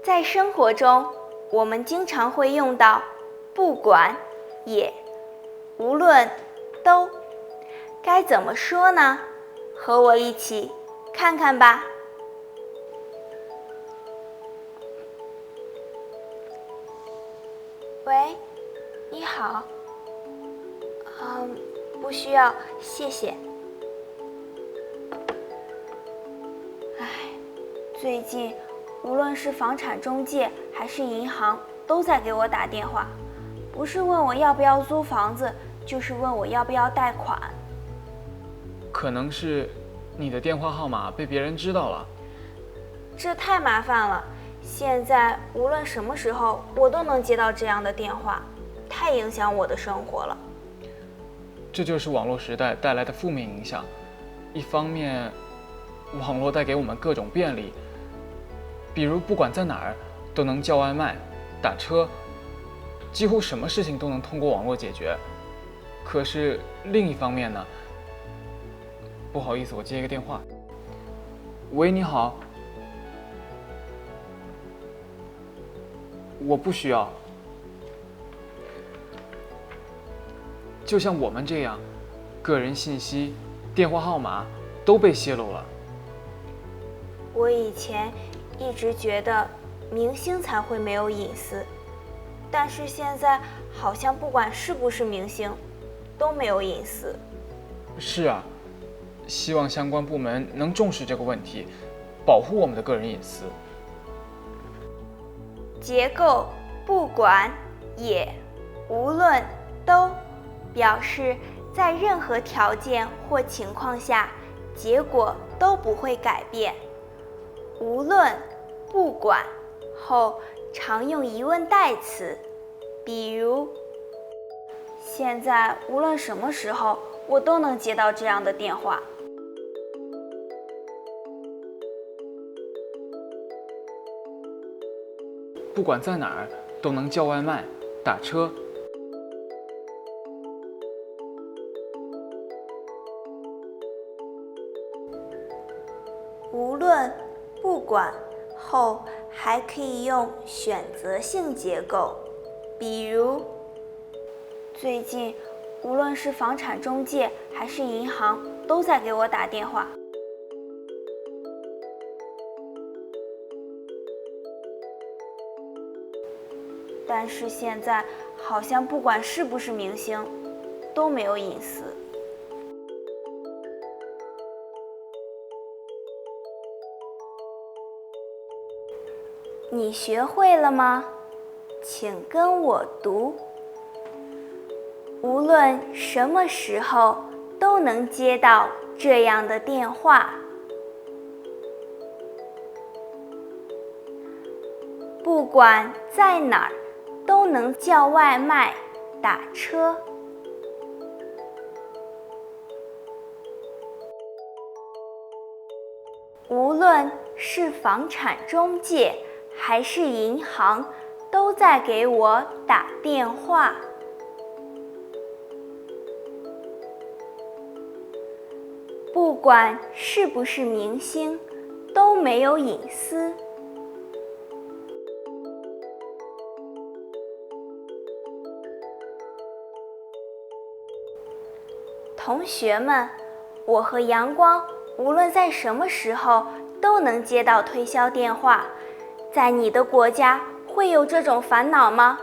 在生活中，我们经常会用到不管、也、无论、都，该怎么说呢？和我一起看看吧。喂，你好。不需要，谢谢。最近无论是房产中介还是银行都在给我打电话，不是问我要不要租房子，就是问我要不要贷款。可能是你的电话号码被别人知道了。这太麻烦了，现在无论什么时候我都能接到这样的电话，太影响我的生活了。这就是网络时代带来的负面影响。一方面，网络带给我们各种便利，比如不管在哪儿都能叫外卖、打车，几乎什么事情都能通过网络解决。可是另一方面呢？不好意思，我接一个电话。喂，你好。我不需要。就像我们这样，个人信息、电话号码都被泄露了。我以前一直觉得明星才会没有隐私，但是现在好像不管是不是明星，都没有隐私。是啊，希望相关部门能重视这个问题，保护我们的个人隐私。结构不管、也、无论、都表示在任何条件或情况下，结果都不会改变。无论、不管后常用疑问代词，比如现在无论什么时候我都能接到这样的电话。不管在哪儿都能叫外卖、打车。无论、不管后还可以用选择性结构，比如最近无论是房产中介还是银行都在给我打电话。但是现在好像不管是不是明星，都没有隐私。你学会了吗？请跟我读。无论什么时候都能接到这样的电话。不管在哪儿都能叫外卖、打车。无论是房产中介还是银行，都在给我打电话。不管是不是明星，都没有隐私。同学们，我和阳光无论在什么时候都能接到推销电话。在你的国家会有这种烦恼吗？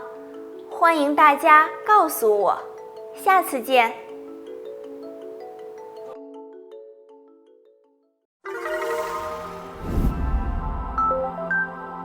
欢迎大家告诉我。下次见。